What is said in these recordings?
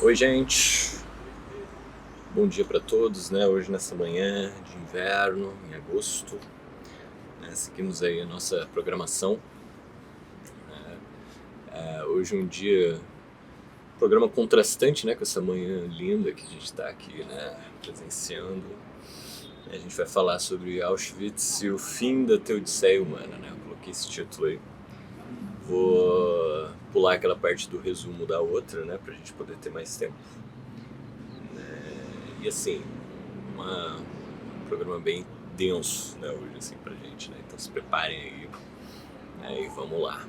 Oi, gente. Bom dia para todos, né? Hoje nessa manhã de inverno, em agosto, né? Seguimos aí a nossa programação. Hoje um dia, programa contrastante, né? Com essa manhã linda que a gente está aqui, né? Presenciando. A gente vai falar sobre Auschwitz e o fim da Teodiceia humana, né? Eu coloquei esse título aí. Vou pular aquela parte do resumo da outra, né? Pra gente poder ter mais tempo. E assim, um programa bem denso, né, hoje, assim, pra gente, né? Então se preparem aí, né, e vamos lá.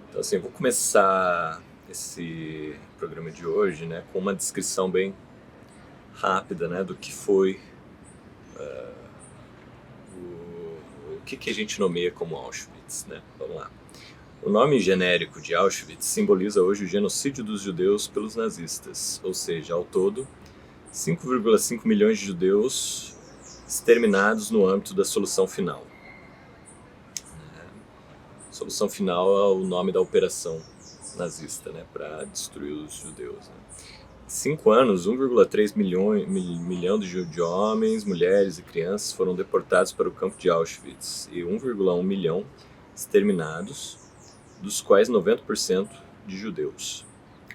Então assim, eu vou começar esse programa de hoje, né, com uma descrição bem rápida, né, do que foi o que a gente nomeia como Auschwitz, né? Vamos lá. O nome genérico de Auschwitz simboliza hoje o genocídio dos judeus pelos nazistas, ou seja, ao todo, 5,5 milhões de judeus exterminados no âmbito da solução final. Solução final é o nome da operação nazista, né, para destruir os judeus. Né. Em 5 anos, 1,3 milhão de homens, mulheres e crianças foram deportados para o campo de Auschwitz e 1,1 milhão exterminados, dos quais 90% de judeus.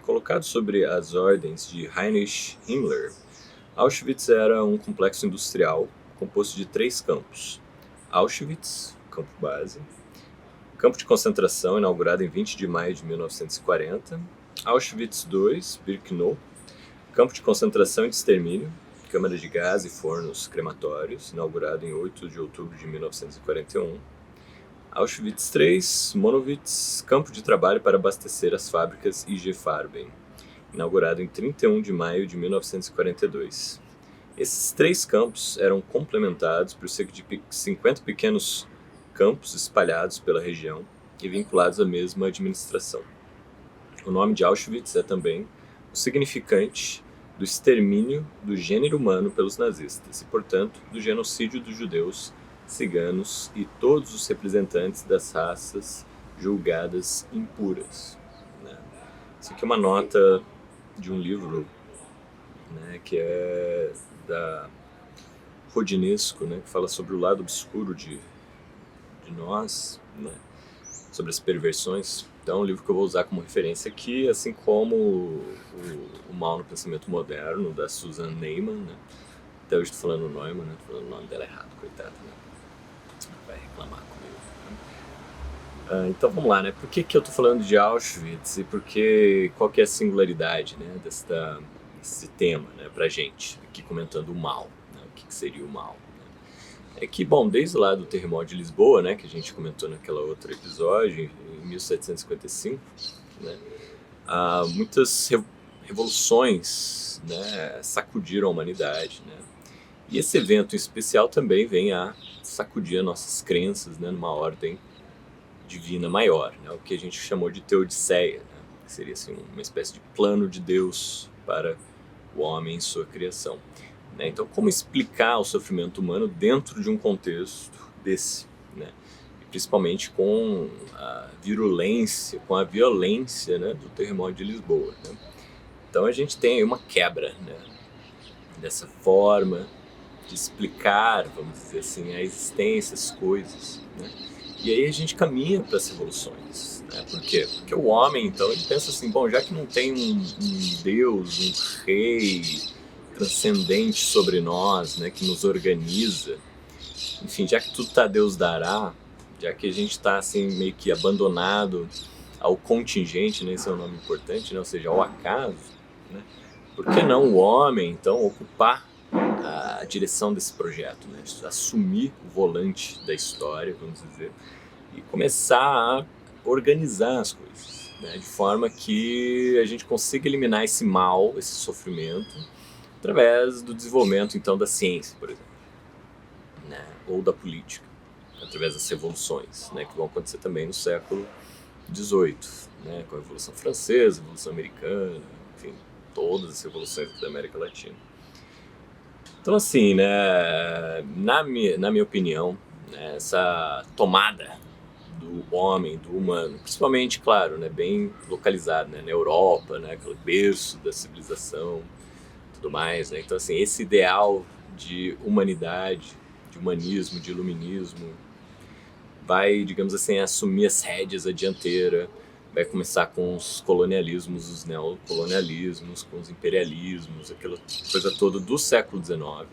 Colocado sobre as ordens de Heinrich Himmler, Auschwitz era um complexo industrial composto de 3 campos. Auschwitz, campo base, campo de concentração inaugurado em 20 de maio de 1940, Auschwitz II, Birkenau, campo de concentração e de extermínio, câmara de gás e fornos crematórios, inaugurado em 8 de outubro de 1941, Auschwitz III, Monowitz, campo de trabalho para abastecer as fábricas IG Farben, inaugurado em 31 de maio de 1942. Esses 3 campos eram complementados por cerca de 50 pequenos campos espalhados pela região e vinculados à mesma administração. O nome de Auschwitz é também o significante do extermínio do gênero humano pelos nazistas e, portanto, do genocídio dos judeus, ciganos e todos os representantes das raças julgadas impuras. Né? Isso aqui é uma nota de um livro, né, que é da Rodinesco, né, que fala sobre o lado obscuro de nós, né, sobre as perversões. Então é um livro que eu vou usar como referência aqui, assim como o Mal no Pensamento Moderno, da Susan Neiman. Né. Até hoje estou falando Neumann, né, tô falando o nome dela errado, coitada. Né. Vai reclamar comigo. Né. Então vamos lá, né? Por que eu estou falando de Auschwitz e qual que é a singularidade, né, desse tema, né, pra gente, aqui comentando o mal, né, o que seria o mal. É que, bom, desde lá do terremoto de Lisboa, né, que a gente comentou naquela outro episódio, em 1755, né, muitas revoluções, né, sacudiram a humanidade, né, e esse evento em especial também vem a sacudir as nossas crenças, né, numa ordem divina maior, né, o que a gente chamou de Teodiceia, né, que seria assim, uma espécie de plano de Deus para o homem em sua criação. Então, como explicar o sofrimento humano dentro de um contexto desse, né? Principalmente com a virulência, com a violência, né, do terremoto de Lisboa. Né? Então a gente tem aí uma quebra, né, dessa forma de explicar, vamos dizer assim, a existência, as coisas. Né? E aí a gente caminha para as revoluções. Né? Por quê? Porque o homem, então, ele pensa assim, bom, já que não tem um Deus, um rei transcendente sobre nós, né, que nos organiza, enfim, já que tudo está Deus dará, já que a gente está assim meio que abandonado ao contingente, né, esse é um nome importante, né, ou seja, ao acaso, né, por que não o homem então ocupar a direção desse projeto, né, assumir o volante da história, vamos dizer, e começar a organizar as coisas, né, de forma que a gente consiga eliminar esse mal, esse sofrimento, através do desenvolvimento, então, da ciência, por exemplo, né? Ou da política, através das revoluções, né? Que vão acontecer também no século XVIII, né? Com a Revolução Francesa, a Revolução Americana, enfim, todas as revoluções da América Latina. Então, assim, né, na minha opinião, né, essa tomada do homem, do humano, principalmente, claro, né, bem localizado, né, na Europa, né, aquele berço da civilização, tudo mais, né? Então, assim, esse ideal de humanidade, de humanismo, de iluminismo, vai, digamos assim, assumir as rédeas, a dianteira, vai começar com os colonialismos, os neocolonialismos, com os imperialismos, aquela coisa toda do século XIX, né?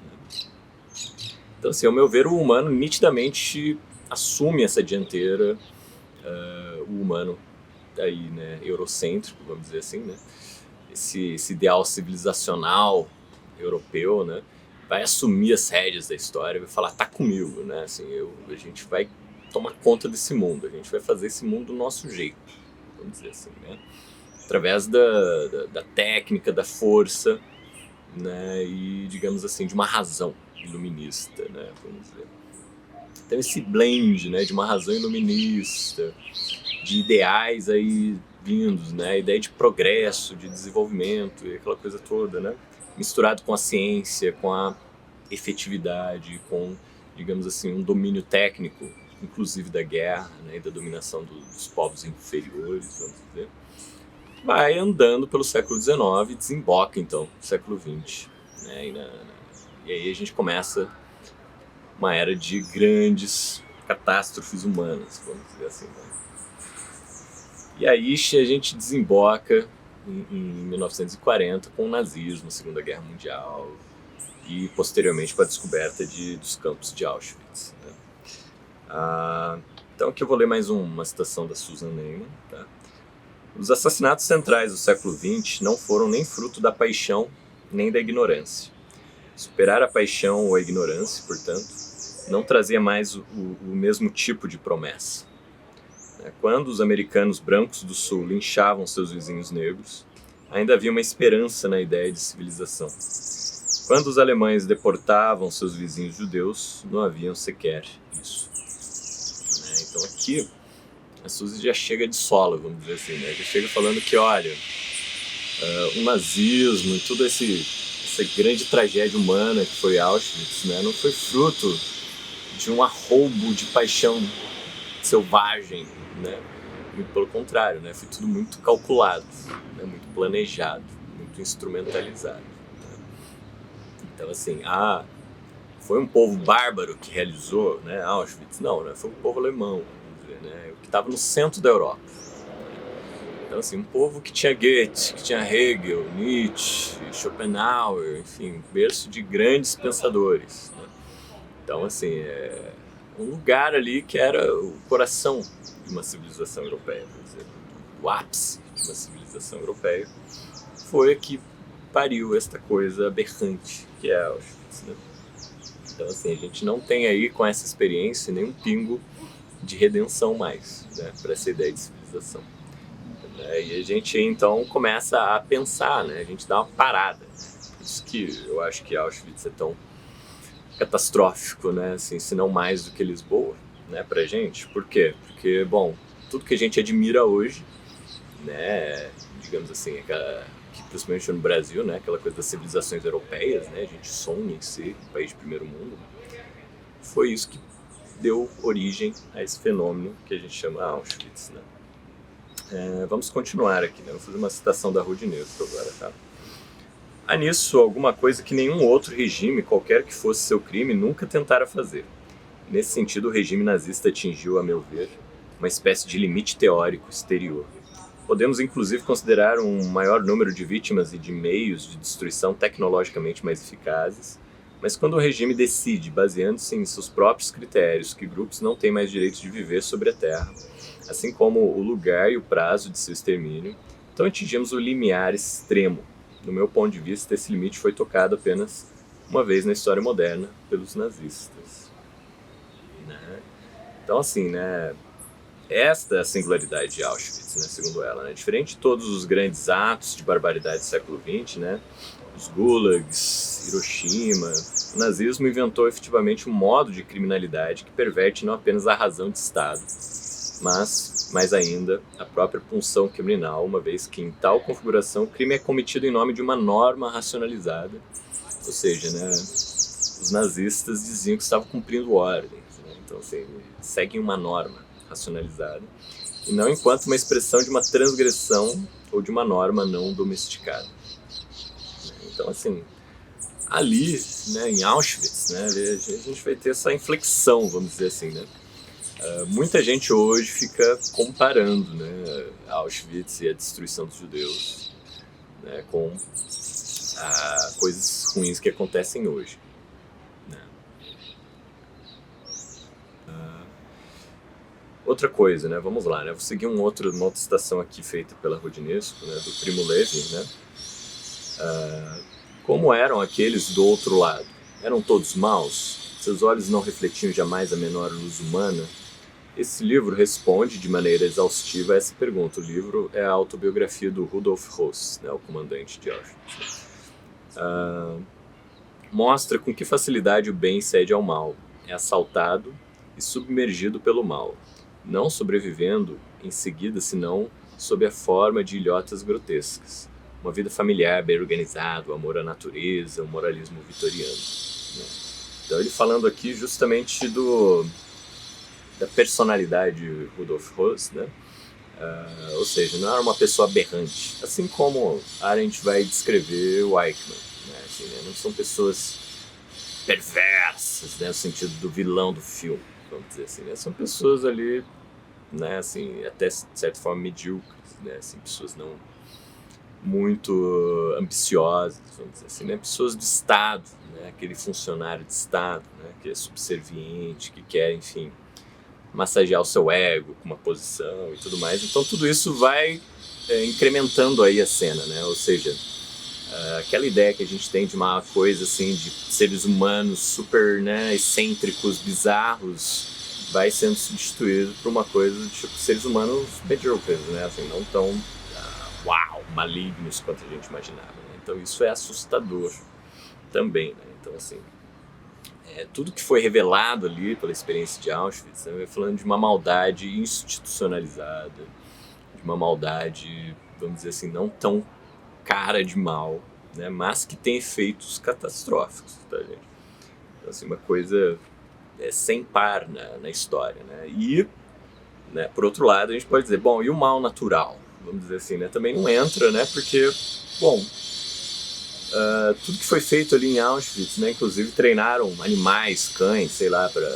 Então, assim, ao meu ver, o humano nitidamente assume essa dianteira, o humano aí, né, eurocêntrico, vamos dizer assim, né? Esse ideal civilizacional europeu, né, vai assumir as rédeas da história, vai falar, tá comigo, né? Assim, a gente vai tomar conta desse mundo, a gente vai fazer esse mundo do nosso jeito, vamos dizer assim, né? Através da técnica, da força, né, e, digamos assim, de uma razão iluminista, né, vamos dizer. Então esse blend, né, de uma razão iluminista, de ideais aí vindos, né, a ideia de progresso, de desenvolvimento e aquela coisa toda, né, misturado com a ciência, com a efetividade, com, digamos assim, um domínio técnico, inclusive da guerra, né, e da dominação dos povos inferiores, vamos dizer, vai andando pelo século XIX e desemboca, então, no século XX. Né, e aí a gente começa uma era de grandes catástrofes humanas, vamos dizer assim. Né? E aí a gente desemboca em 1940 com o nazismo, a Segunda Guerra Mundial, e posteriormente com a descoberta dos campos de Auschwitz. Né? Então aqui eu vou ler mais uma citação da Susan Neiman. Tá? Os assassinatos centrais do século XX não foram nem fruto da paixão nem da ignorância. Superar a paixão ou a ignorância, portanto, não trazia mais o mesmo tipo de promessa. Quando os americanos brancos do Sul linchavam seus vizinhos negros, ainda havia uma esperança na ideia de civilização. Quando os alemães deportavam seus vizinhos judeus, não haviam sequer isso. Então aqui a Suzy já chega de sola, vamos dizer assim, né? Já chega falando que, olha, o nazismo e toda essa grande tragédia humana que foi Auschwitz, né, não foi fruto de um arroubo de paixão selvagem, né? Muito pelo contrário, né? Foi tudo muito calculado, né? Muito planejado, muito instrumentalizado. Né? Então, assim, foi um povo bárbaro que realizou, né, Auschwitz? Não, né? Foi um povo alemão, vamos dizer, né? Que estava no centro da Europa. Então, assim, um povo que tinha Goethe, que tinha Hegel, Nietzsche, Schopenhauer, enfim, berço de grandes pensadores. Né? Então, assim, um lugar ali que era o coração de uma civilização europeia, vamos dizer, o ápice de uma civilização europeia, foi que pariu esta coisa aberrante que é Auschwitz. Né? Então, assim, a gente não tem aí, com essa experiência, nenhum pingo de redenção mais, né, para essa ideia de civilização. E a gente então começa a pensar, né? A gente dá uma parada. Por isso que eu acho que Auschwitz é tão catastrófico, né? Assim, se não mais do que Lisboa, né? Pra gente. Por quê? Porque, bom, tudo que a gente admira hoje, né? Digamos assim, que principalmente no Brasil, né? Aquela coisa das civilizações europeias, né? A gente sonha em ser um país de primeiro mundo. Foi isso que deu origem a esse fenômeno que a gente chama Auschwitz, né? Vamos continuar aqui, né? Vou fazer uma citação da Ruth Neutro agora, tá? Há nisso alguma coisa que nenhum outro regime, qualquer que fosse seu crime, nunca tentara fazer. Nesse sentido, o regime nazista atingiu, a meu ver, uma espécie de limite teórico exterior. Podemos inclusive considerar um maior número de vítimas e de meios de destruição tecnologicamente mais eficazes, mas quando o regime decide, baseando-se em seus próprios critérios, que grupos não têm mais direito de viver sobre a Terra, assim como o lugar e o prazo de seu extermínio, então atingimos o limiar extremo. Do meu ponto de vista, esse limite foi tocado apenas uma vez na história moderna pelos nazistas. Né? Então, assim, né, esta é a singularidade de Auschwitz, né, segundo ela. Né? Diferente de todos os grandes atos de barbaridade do século XX, né, os gulags, Hiroshima, o nazismo inventou efetivamente um modo de criminalidade que perverte não apenas a razão de Estado, mas, mais ainda, a própria punção criminal, uma vez que em tal configuração o crime é cometido em nome de uma norma racionalizada. Ou seja, né, os nazistas diziam que estavam cumprindo ordens. Né? Então, assim, seguem uma norma racionalizada, e não enquanto uma expressão de uma transgressão ou de uma norma não domesticada. Então, assim, ali, né, em Auschwitz, né, a gente vai ter essa inflexão, vamos dizer assim, né? Muita gente hoje fica comparando, né, Auschwitz e a destruição dos judeus, né, com coisas ruins que acontecem hoje. Né? Outra coisa, né, vamos lá, né, vou seguir uma outra citação aqui feita pela Rodinesco, né, do Primo Levi, né? Como eram aqueles do outro lado? Eram todos maus? Seus olhos não refletiam jamais a menor luz humana? Esse livro responde de maneira exaustiva a essa pergunta. O livro é a autobiografia do Rudolf Höss, né, o comandante de Auschwitz. Mostra com que facilidade o bem cede ao mal, é assaltado e submergido pelo mal, não sobrevivendo em seguida senão sob a forma de ilhotas grotescas. Uma vida familiar bem organizada, o amor à natureza, o moralismo vitoriano. Né? Então ele falando aqui justamente da personalidade de Rudolf Höss, né? Ou seja, não era uma pessoa aberrante, assim como Arendt vai descrever o Eichmann, né? Assim, né? Não são pessoas perversas, né? No sentido do vilão do filme, vamos dizer assim, né? São pessoas ali, né? Assim, até de certa forma medíocres, né? Assim, pessoas não muito ambiciosas, vamos dizer assim, né? Pessoas do Estado, né? Aquele funcionário de Estado, né? Que é subserviente, que quer, enfim, massagear o seu ego com uma posição e tudo mais. Então tudo isso vai incrementando aí a cena, né? Ou seja, aquela ideia que a gente tem de uma coisa assim de seres humanos super, né, excêntricos, bizarros, vai sendo substituído por uma coisa de tipo seres humanos medíocres, né? Assim, não tão malignos quanto a gente imaginava, né? Então isso é assustador também, né? Então assim, tudo que foi revelado ali pela experiência de Auschwitz, né, falando de uma maldade institucionalizada, de uma maldade, vamos dizer assim, não tão cara de mal, né, mas que tem efeitos catastróficos, tá, gente? Então, assim, uma coisa sem par na história, né? E, né, por outro lado, a gente pode dizer, bom, e o mal natural? Vamos dizer assim, né? Também não entra, né? Porque, bom, tudo que foi feito ali em Auschwitz, né? Inclusive treinaram animais, cães, sei lá, para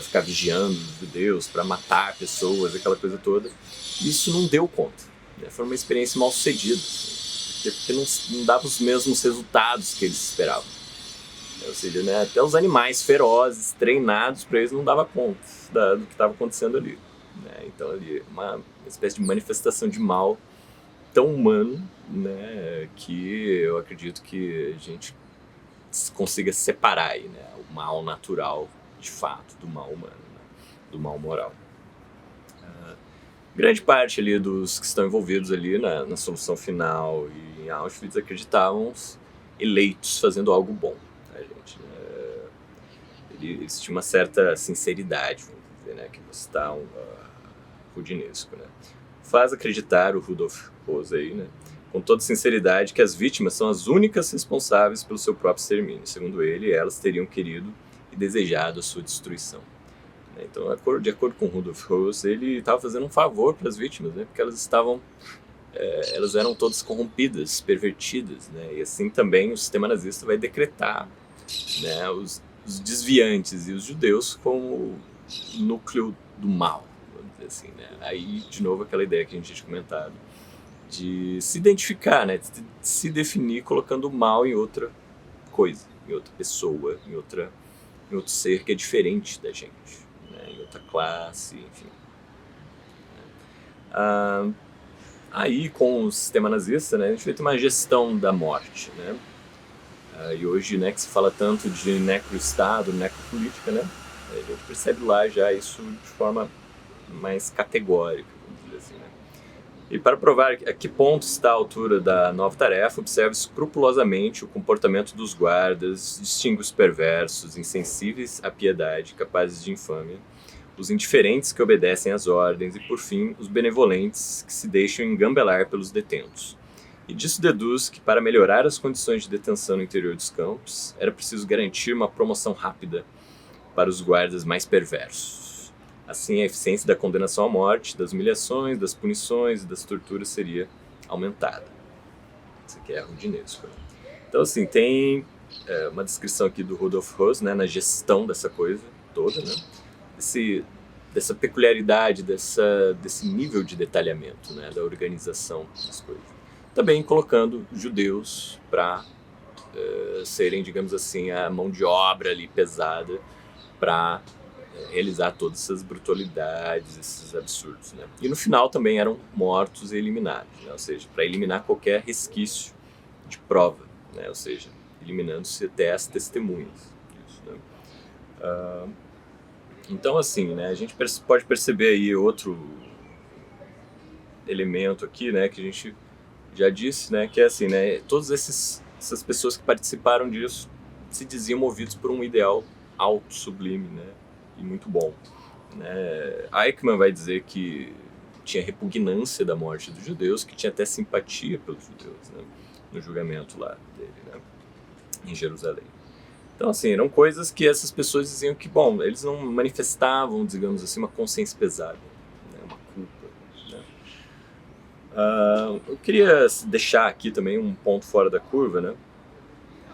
ficar vigiando os judeus, para matar pessoas, aquela coisa toda. Isso não deu conta, né? Foi uma experiência mal sucedida, assim, porque não dava os mesmos resultados que eles esperavam. Ou seja, né, até os animais ferozes, treinados para eles, não dava conta do que estava acontecendo ali. Né? Então ali, uma espécie de manifestação de mal tão humano, né, que eu acredito que a gente consiga separar aí, né, o mal natural, de fato, do mal humano, né, do mal moral. Grande parte ali dos que estão envolvidos ali na solução final e em Auschwitz acreditavam eleitos fazendo algo bom. Tá, gente? Eles tinham uma certa sinceridade, vamos dizer, né, que você está Rodinesco, né? Faz acreditar o Rudolf Höss aí, né, com toda sinceridade, que as vítimas são as únicas responsáveis pelo seu próprio extermínio. Segundo ele, elas teriam querido e desejado a sua destruição. Então, de acordo com Rudolf Höss, ele estava fazendo um favor para as vítimas, né, porque elas eram todas corrompidas, pervertidas, né, e assim também o sistema nazista vai decretar, né, os desviantes e os judeus como o núcleo do mal. Assim, né? Aí, de novo, aquela ideia que a gente tinha comentado de se identificar, né? De se definir colocando o mal em outra coisa, em outra pessoa, em outro ser que é diferente da gente, né? Em outra classe, enfim. Aí, com o sistema nazista, né, a gente vai ter uma gestão da morte, né? E hoje, né, que se fala tanto de necroestado, necropolítica, né? A gente percebe lá já isso de forma mais categórica, vamos dizer assim, né? E para provar a que ponto está a altura da nova tarefa, observe escrupulosamente o comportamento dos guardas, distingue os perversos, insensíveis à piedade, capazes de infâmia, os indiferentes que obedecem às ordens e, por fim, os benevolentes que se deixam engambelar pelos detentos. E disso deduz que, para melhorar as condições de detenção no interior dos campos, era preciso garantir uma promoção rápida para os guardas mais perversos. Assim, a eficiência da condenação à morte, das humilhações, das punições e das torturas seria aumentada. Isso aqui é rudinesco. Então, assim, tem uma descrição aqui do Rudolf Höss, né, na gestão dessa coisa toda, né, dessa peculiaridade, desse nível de detalhamento, né, da organização das coisas. Também colocando judeus para serem, digamos assim, a mão de obra ali pesada para realizar todas essas brutalidades, esses absurdos, né? E no final também eram mortos e eliminados, né? Ou seja, para eliminar qualquer resquício de prova, né? Ou seja, eliminando-se até as testemunhas disso, né? Então, assim, né, a gente pode perceber aí outro elemento aqui, né, que a gente já disse, né, que é assim, né, todas essas pessoas que participaram disso se diziam movidos por um ideal alto, sublime, né, e muito bom, né. Eichmann vai dizer que tinha repugnância da morte dos judeus, que tinha até simpatia pelos judeus, né, no julgamento lá dele, né, em Jerusalém. Então, assim, eram coisas que essas pessoas diziam que, bom, eles não manifestavam, digamos assim, uma consciência pesada, né, uma culpa, né. Eu queria deixar aqui também um ponto fora da curva, né,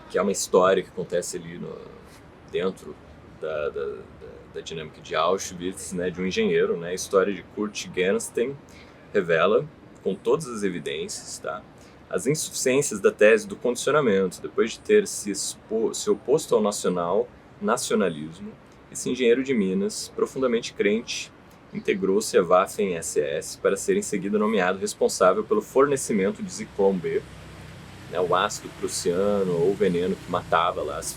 que é uma história que acontece ali dentro da dinâmica de Auschwitz, né, de um engenheiro, né, a história de Kurt Genstein revela, com todas as evidências, tá, as insuficiências da tese do condicionamento. Depois de ter se oposto ao nacionalismo, esse engenheiro de Minas, profundamente crente, integrou-se à Waffen-SS para ser em seguida nomeado responsável pelo fornecimento de Zyklon B, né, o ácido prussiano ou veneno que matava lá os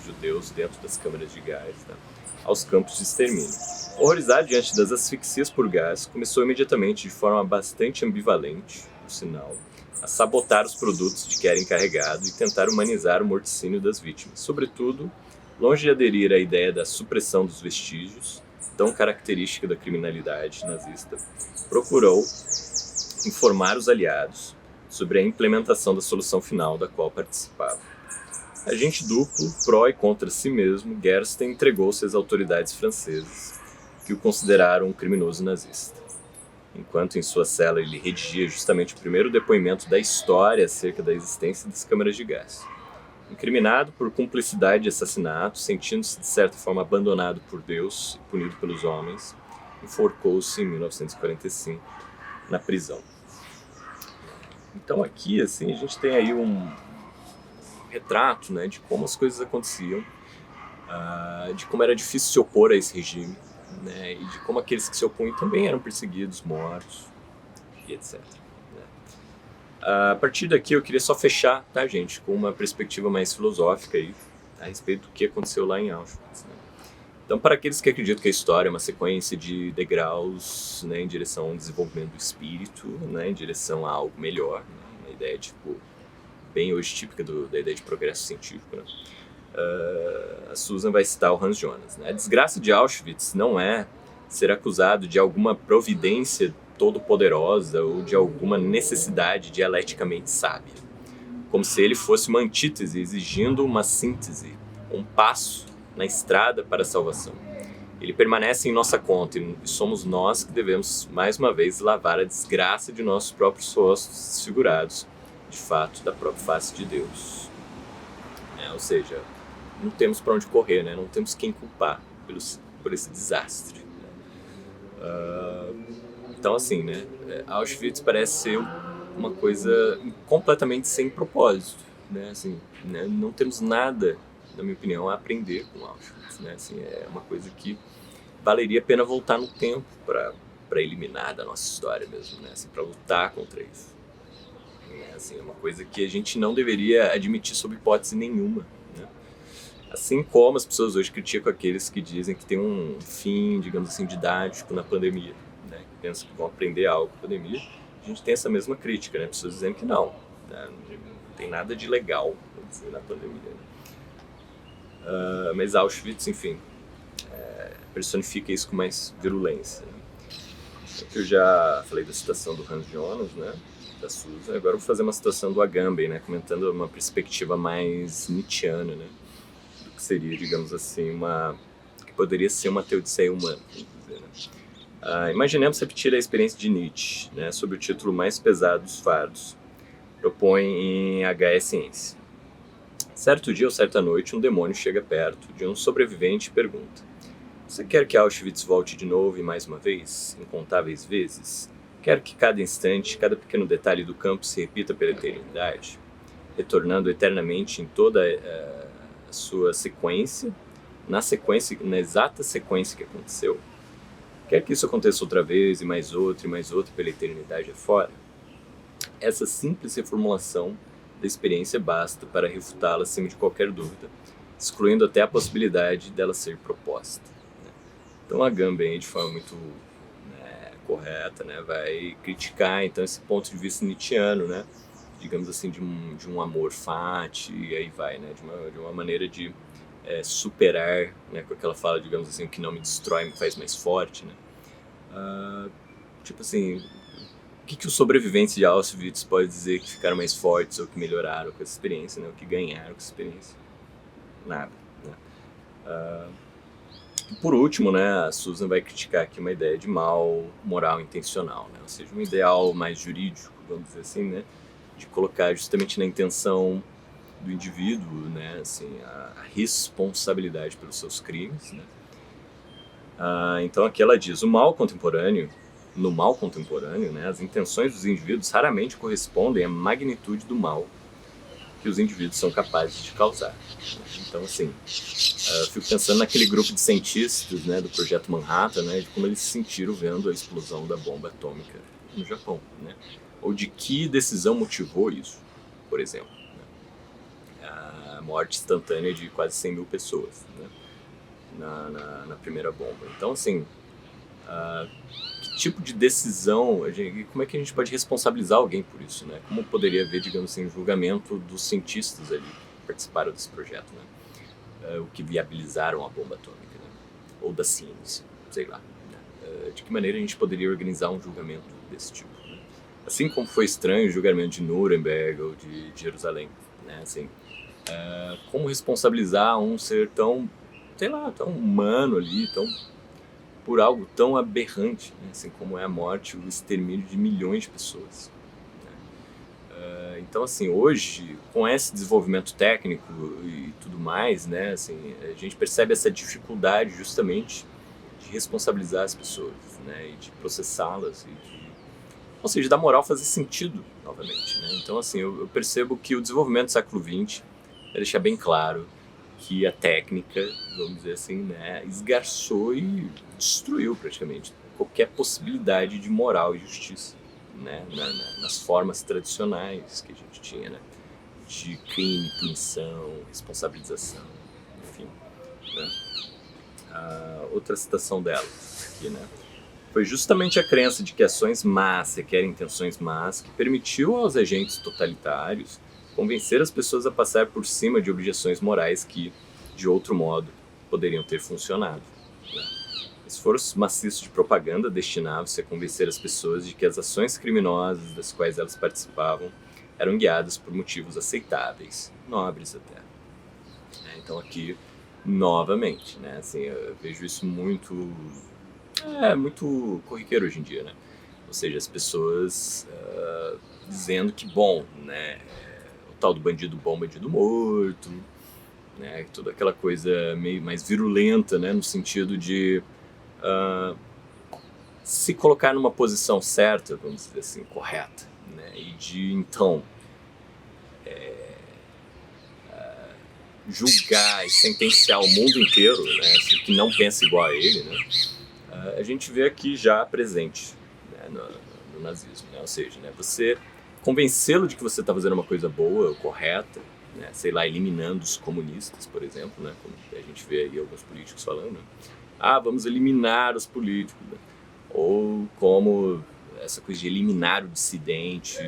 judeus dentro das câmaras de gás, né, aos campos de extermínio. Horrorizado diante das asfixias por gás, começou imediatamente, de forma bastante ambivalente, por sinal, a sabotar os produtos de que era encarregado e tentar humanizar o morticínio das vítimas. Sobretudo, longe de aderir à ideia da supressão dos vestígios, tão característica da criminalidade nazista, procurou informar os aliados sobre a implementação da solução final da qual participava. Agente duplo, pró e contra si mesmo, Gerstein entregou-se às autoridades francesas, que o consideraram um criminoso nazista. Enquanto em sua cela ele redigia justamente o primeiro depoimento da história acerca da existência das câmaras de gás. Incriminado por cumplicidade de assassinato, sentindo-se de certa forma abandonado por Deus e punido pelos homens, enforcou-se em 1945 na prisão. Então aqui, assim, a gente tem aí um retrato, né, de como as coisas aconteciam, de como era difícil se opor a esse regime, né, e de como aqueles que se opunham também eram perseguidos, mortos, e etc. Né. A partir daqui eu queria só fechar, tá, gente, com uma perspectiva mais filosófica aí, a respeito do que aconteceu lá em Auschwitz. Né. Então, para aqueles que acreditam que a história é uma sequência de degraus, né, em direção ao desenvolvimento do espírito, né, em direção a algo melhor, né, uma ideia tipo, bem hoje típica da ideia de progresso científico, né. A Susan vai citar o Hans Jonas. Né? A desgraça de Auschwitz não é ser acusado de alguma providência todo-poderosa ou de alguma necessidade dialeticamente sábia, como se ele fosse uma antítese exigindo uma síntese, um passo na estrada para a salvação. Ele permanece em nossa conta e somos nós que devemos, mais uma vez, lavar a desgraça de nossos próprios rostos desfigurados, de fato, da própria face de Deus. Ou seja, não temos para onde correr, né? Não temos quem culpar por esse desastre. Né? Então, assim, né? Auschwitz parece ser uma coisa completamente sem propósito, né? Assim, né? Não temos nada, na minha opinião, a aprender com Auschwitz, né? Assim, é uma coisa que valeria a pena voltar no tempo para eliminar da nossa história mesmo, né? Assim, para lutar contra isso. Assim, é uma coisa que a gente não deveria admitir sob hipótese nenhuma. Né? Assim como as pessoas hoje criticam aqueles que dizem que tem um fim, digamos assim, didático na pandemia, né? Que pensam que vão aprender algo com a pandemia. A gente tem essa mesma crítica, né? Pessoas dizendo que não, né? Não tem nada de legal na pandemia. Né? Mas Auschwitz, enfim, personifica isso com mais virulência. Né? Eu já falei da citação do Hans Jonas, né? Da Susan. Agora eu vou fazer uma citação do Agamben, né, comentando uma perspectiva mais nietzschiana, né, do que seria, digamos assim, uma poderia ser uma teodiceia humana, vamos dizer, né? Imaginemos repetir a experiência de Nietzsche, né, sob o título mais pesado dos fardos, propõe em H.E. Ciência. Certo dia ou certa noite, um demônio chega perto de um sobrevivente e pergunta: você quer que Auschwitz volte de novo e mais uma vez, incontáveis vezes? Quer que cada instante, cada pequeno detalhe do campo se repita pela eternidade, retornando eternamente em toda a sua sequência, na exata sequência que aconteceu? Quer que isso aconteça outra vez, e mais outra pela eternidade afora? Essa simples reformulação da experiência basta para refutá-la acima de qualquer dúvida, excluindo até a possibilidade dela ser proposta. Então a Agamben, de forma muito correta, né, vai criticar então esse ponto de vista nietzschiano, né, digamos assim, de um amor fati, e aí vai, né, de uma maneira de superar, né, com aquela fala, digamos assim, que não me destrói, me faz mais forte, né. Tipo assim, o que os sobreviventes de Auschwitz podem dizer que ficaram mais fortes ou que melhoraram com essa experiência, né, ou que ganharam com essa experiência? Nada, né. Por último, né, a Susan vai criticar aqui uma ideia de mal moral intencional, né, ou seja, um ideal mais jurídico, vamos dizer assim, né, de colocar justamente na intenção do indivíduo, né, assim, a responsabilidade pelos seus crimes, né. Então aqui ela diz: no mal contemporâneo, né, as intenções dos indivíduos raramente correspondem à magnitude do mal que os indivíduos são capazes de causar. Então, assim, eu fico pensando naquele grupo de cientistas, né, do Projeto Manhattan, né, de como eles se sentiram vendo a explosão da bomba atômica no Japão, né, ou de que decisão motivou isso, por exemplo, né, a morte instantânea de quase 100 mil pessoas, né, na primeira bomba. Então, assim, que tipo de decisão, como é que a gente pode responsabilizar alguém por isso, né? Como poderia haver, digamos assim, um julgamento dos cientistas ali que participaram desse projeto, né? O que viabilizaram a bomba atômica, né? Ou da ciência, sei lá, né? De que maneira a gente poderia organizar um julgamento desse tipo, né? Assim como foi estranho o julgamento de Nuremberg ou de Jerusalém, né? Assim, como responsabilizar um ser tão, sei lá, tão humano ali, por algo tão aberrante, né, assim como é a morte, o extermínio de milhões de pessoas, né? Então, assim, hoje, com esse desenvolvimento técnico e tudo mais, né, assim, a gente percebe essa dificuldade justamente de responsabilizar as pessoas, né, e de processá-las, ou seja, da moral fazer sentido novamente, né? Então, assim, eu percebo que o desenvolvimento do século XX deixa bem claro que a técnica, vamos dizer assim, né, esgarçou e destruiu praticamente qualquer possibilidade de moral e justiça, né, nas formas tradicionais que a gente tinha, né, de crime, punição, responsabilização, enfim, né. Outra citação dela aqui, né, foi justamente a crença de que ações más requerem intenções más que permitiu aos agentes totalitários convencer as pessoas a passar por cima de objeções morais que, de outro modo, poderiam ter funcionado, né? Esforços maciços de propaganda destinavam-se a convencer as pessoas de que as ações criminosas das quais elas participavam eram guiadas por motivos aceitáveis, nobres até. Então aqui, novamente, né, assim, eu vejo isso muito corriqueiro hoje em dia, né? Ou seja, as pessoas dizendo que, bom, né, o tal do bandido bom, bandido morto, né, toda aquela coisa meio mais virulenta, né, no sentido de se colocar numa posição certa, vamos dizer assim, correta, né, e de, então, julgar e sentenciar o mundo inteiro, né, assim, que não pensa igual a ele, né, a gente vê aqui já presente, né, no nazismo, né, ou seja, né, você convencê-lo de que você está fazendo uma coisa boa ou correta, né, sei lá, eliminando os comunistas, por exemplo, né, como a gente vê aí alguns políticos falando, né, vamos eliminar os políticos, né, ou como essa coisa de eliminar o dissidente,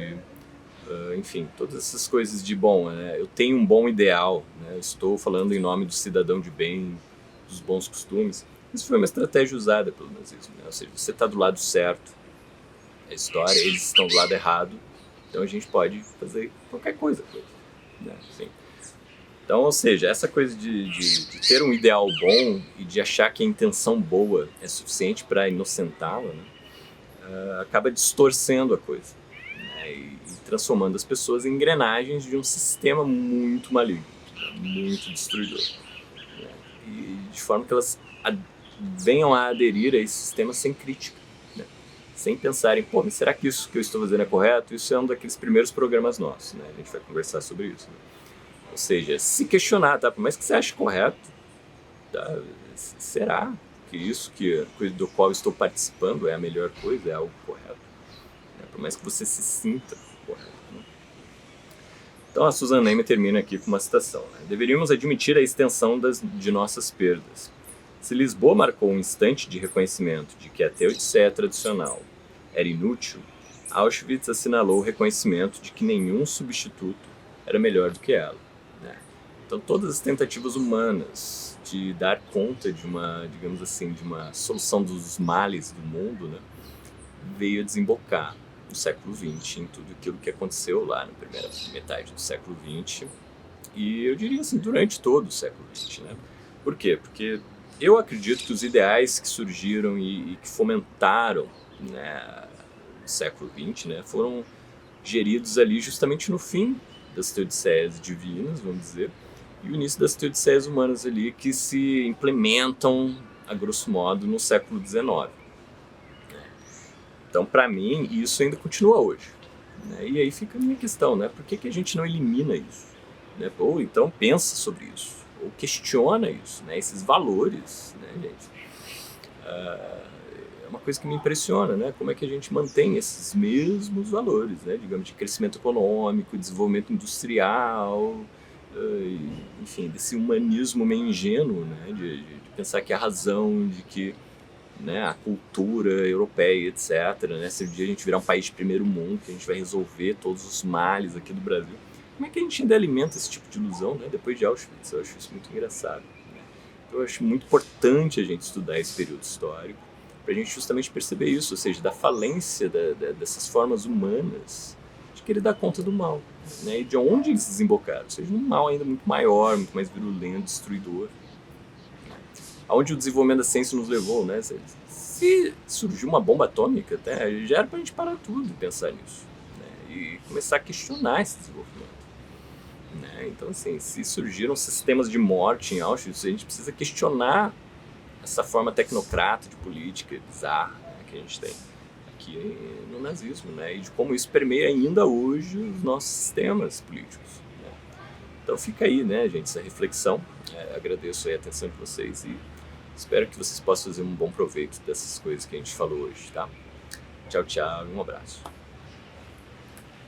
enfim, todas essas coisas de, bom, eu tenho um bom ideal, né, eu estou falando em nome do cidadão de bem, dos bons costumes. Isso foi uma estratégia usada pelo nazismo, né? Ou seja, você está do lado certo, a história, eles estão do lado errado, então a gente pode fazer qualquer coisa, né? Assim, Então, ou seja, essa coisa de ter um ideal bom e de achar que a intenção boa é suficiente para inocentá-la, né, acaba distorcendo a coisa, né, e transformando as pessoas em engrenagens de um sistema muito maligno, né, muito destruidor. Né, e de forma que elas venham a aderir a esse sistema sem crítica, né, sem pensarem, pô, mas será que isso que eu estou fazendo é correto? Isso é um daqueles primeiros programas nossos, né, a gente vai conversar sobre isso. Né? Ou seja, se questionar, tá? Por mais que você ache correto, tá? Será que isso do qual estou participando é a melhor coisa, é algo correto? Né? Por mais que você se sinta correto. Né? Então a Susan Neiman termina aqui com uma citação. Né? Deveríamos admitir a extensão de nossas perdas. Se Lisboa marcou um instante de reconhecimento de que a teodiceia tradicional era inútil, Auschwitz assinalou o reconhecimento de que nenhum substituto era melhor do que ela. Então todas as tentativas humanas de dar conta de uma, digamos assim, de uma solução dos males do mundo, né, veio a desembocar no século XX, em tudo aquilo que aconteceu lá na primeira metade do século XX, e eu diria assim, durante todo o século XX. Né? Por quê? Porque eu acredito que os ideais que surgiram e que fomentaram, né, no século XX, né, foram geridos ali justamente no fim das teodiceias divinas, vamos dizer, e o início das teodiceias humanas ali, que se implementam, a grosso modo, no século XIX. Então, para mim, isso ainda continua hoje. Né? E aí fica a minha questão, né? Por que a gente não elimina isso? Né? Ou então pensa sobre isso, ou questiona isso, né? Esses valores, né, gente? É uma coisa que me impressiona, né? Como é que a gente mantém esses mesmos valores, né? Digamos, de crescimento econômico, desenvolvimento industrial, enfim, desse humanismo meio ingênuo, né, de pensar que a razão, de que, né, a cultura europeia, etc., né, se um dia a gente virar um país de primeiro mundo, que a gente vai resolver todos os males aqui do Brasil, como é que a gente ainda alimenta esse tipo de ilusão, né, depois de Auschwitz? Eu acho isso muito engraçado. Né? Então eu acho muito importante a gente estudar esse período histórico, para a gente justamente perceber isso, ou seja, da falência dessas formas humanas de querer dar conta do mal. Né, e de onde eles desembocaram, ou seja, um mal ainda muito maior, muito mais virulento, destruidor. Né? Aonde o desenvolvimento da ciência nos levou, né? Se surgiu uma bomba atômica, até, já era para a gente parar tudo e pensar nisso. Né? E começar a questionar esse desenvolvimento. Né? Então, assim, se surgiram sistemas de morte em Auschwitz, a gente precisa questionar essa forma tecnocrata de política bizarra, né, que a gente tem aqui no nazismo, né, e de como isso permeia ainda hoje os nossos sistemas políticos. Né. Então fica aí, né, gente, essa reflexão. Agradeço aí a atenção de vocês e espero que vocês possam fazer um bom proveito dessas coisas que a gente falou hoje, tá? Tchau, tchau e um abraço.